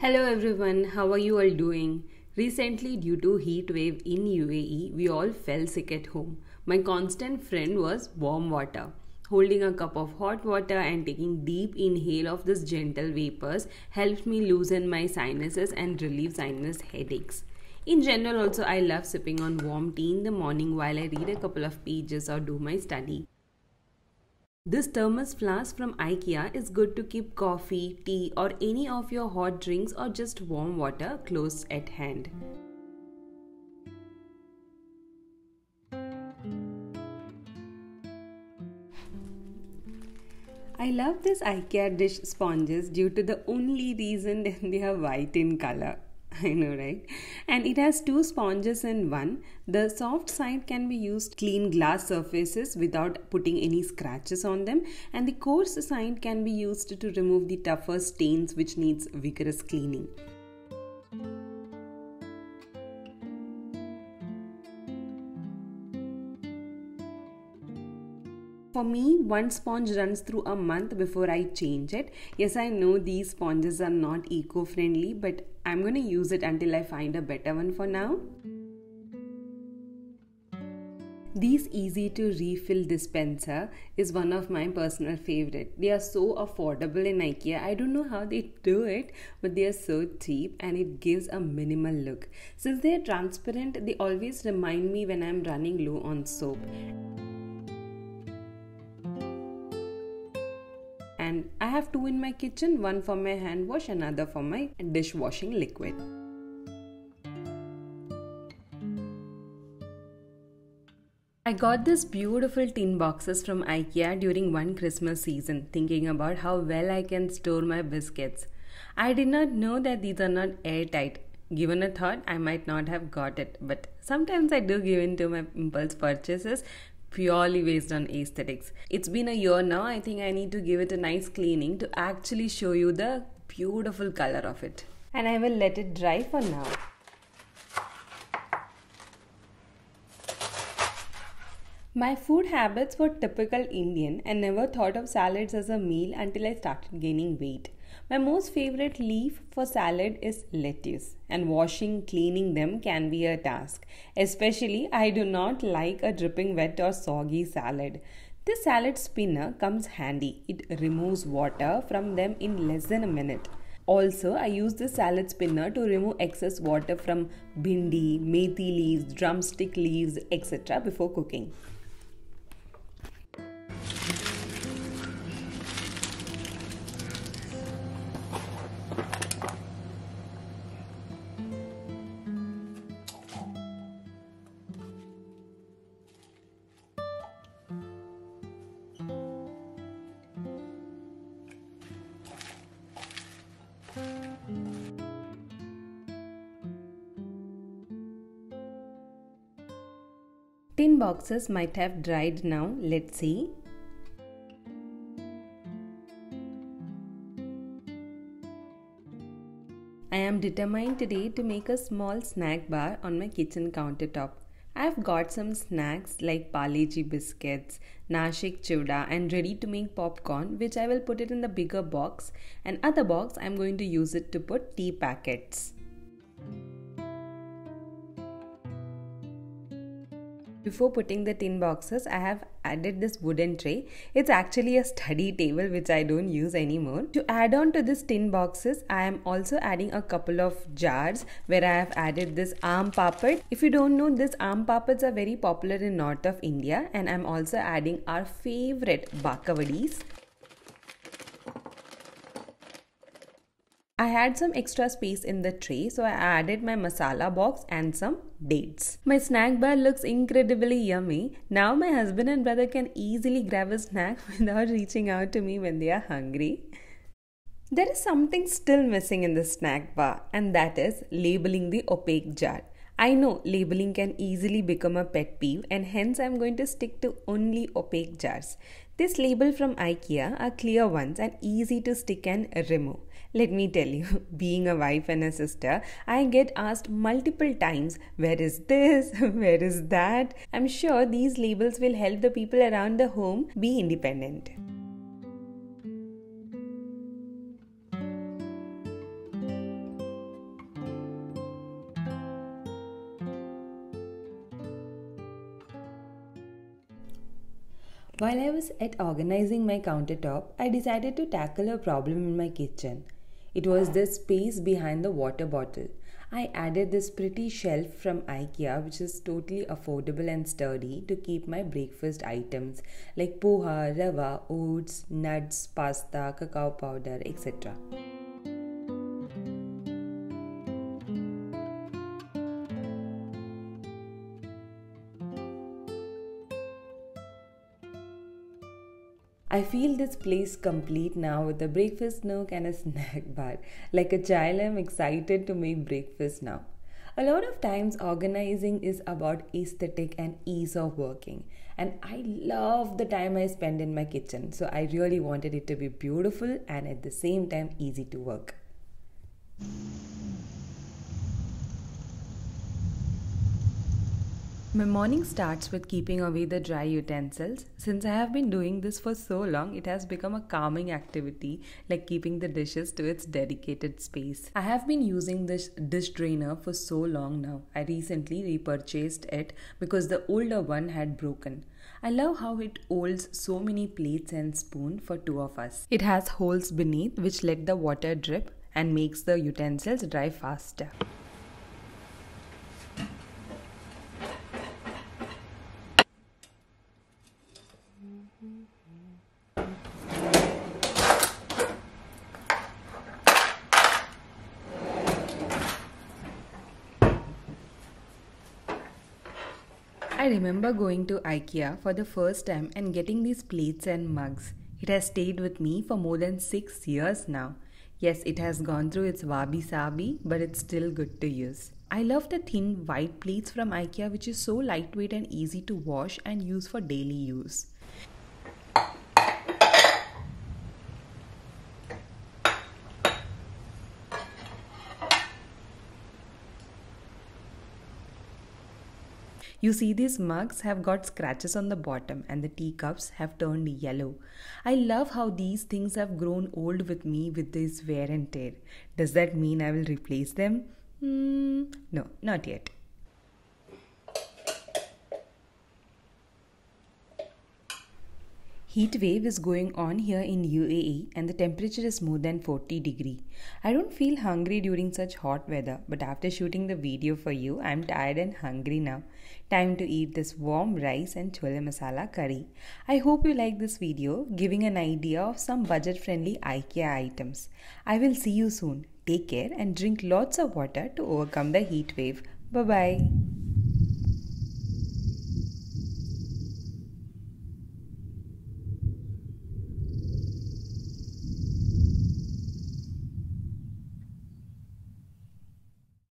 Hello everyone, how are you all doing? Recently, due to heat wave in UAE, we all fell sick at home. My constant friend was warm water. Holding a cup of hot water and taking deep inhale of this gentle vapors helped me loosen my sinuses and relieve sinus headaches. In general also, I love sipping on warm tea in the morning while I read a couple of pages or do my study. This thermos flask from Ikea is good to keep coffee, tea or any of your hot drinks or just warm water close at hand. I love these Ikea dish sponges due to the only reason that they are white in color. I know, right? And it has two sponges in one. The soft side can be used to clean glass surfaces without putting any scratches on them, and the coarse side can be used to remove the tougher stains which needs vigorous cleaning. For me, one sponge runs through a month before I change it. Yes, I know these sponges are not eco-friendly, but I'm going to use it until I find a better one for now. This easy to refill dispenser is one of my personal favorite. They are so affordable in IKEA. I don't know how they do it, but they are so cheap and it gives a minimal look. Since they are transparent, they always remind me when I'm running low on soap. And I have two in my kitchen, one for my hand wash, another for my dishwashing liquid. I got these beautiful tin boxes from Ikea during one Christmas season, thinking about how well I can store my biscuits. I did not know that these are not airtight. Given a thought, I might not have got it, but sometimes I do give in to my impulse purchases purely based on aesthetics. It's been a year now. I think I need to give it a nice cleaning to actually show you the beautiful color of it. And I will let it dry for now. My food habits were typical Indian and never thought of salads as a meal until I started gaining weight. My most favorite leaf for salad is lettuce, and washing, cleaning them can be a task. Especially, I do not like a dripping wet or soggy salad. This salad spinner comes handy. It removes water from them in less than a minute. Also, I use this salad spinner to remove excess water from bhindi, methi leaves, drumstick leaves, etc. before cooking. Tin boxes might have dried now. Let's see. I am determined today to make a small snack bar on my kitchen countertop. I have got some snacks like Parle-G biscuits, Nashik chivda and ready to make popcorn, which I will put it in the bigger box, and other box I am going to use it to put tea packets. Before putting the tin boxes, I have added this wooden tray. It's actually a study table which I don't use anymore. To add on to this tin boxes, I am also adding a couple of jars where I have added this aam papad. If you don't know, this aam papads are very popular in north of India, and I'm also adding our favorite bakavadis. I had some extra space in the tray, so I added my masala box and some dates. My snack bar looks incredibly yummy. Now my husband and brother can easily grab a snack without reaching out to me when they are hungry. There is something still missing in the snack bar, and that is labeling the opaque jar. I know labeling can easily become a pet peeve, and hence I am going to stick to only opaque jars. This label from Ikea are clear ones and easy to stick and remove. Let me tell you, being a wife and a sister, I get asked multiple times, where is this? Where is that? I'm sure these labels will help the people around the home be independent. While I was at organizing my countertop, I decided to tackle a problem in my kitchen. It was the space behind the water bottle. I added this pretty shelf from Ikea, which is totally affordable and sturdy, to keep my breakfast items like poha, rava, oats, nuts, pasta, cacao powder, etc. I feel this place complete now with a breakfast nook and a snack bar. Like a child, I'm excited to make breakfast now. A lot of times, organizing is about aesthetic and ease of working. And I love the time I spend in my kitchen. So I really wanted it to be beautiful and at the same time easy to work. My morning starts with keeping away the dry utensils. Since I have been doing this for so long, it has become a calming activity, like keeping the dishes to its dedicated space. I have been using this dish drainer for so long now. I recently repurchased it because the older one had broken. I love how it holds so many plates and spoons for two of us. It has holes beneath which let the water drip and makes the utensils dry faster. I remember going to Ikea for the first time and getting these plates and mugs. It has stayed with me for more than 6 years now. Yes, it has gone through its wabi-sabi, but it's still good to use. I love the thin white plates from Ikea, which is so lightweight and easy to wash and use for daily use. You see, these mugs have got scratches on the bottom and the teacups have turned yellow. I love how these things have grown old with me with this wear and tear. Does that mean I will replace them? No, not yet. Heat wave is going on here in UAE and the temperature is more than 40 degree. I don't feel hungry during such hot weather, but after shooting the video for you, I'm tired and hungry now. Time to eat this warm rice and chole masala curry. I hope you like this video, giving an idea of some budget-friendly IKEA items. I will see you soon. Take care and drink lots of water to overcome the heat wave. Bye-bye.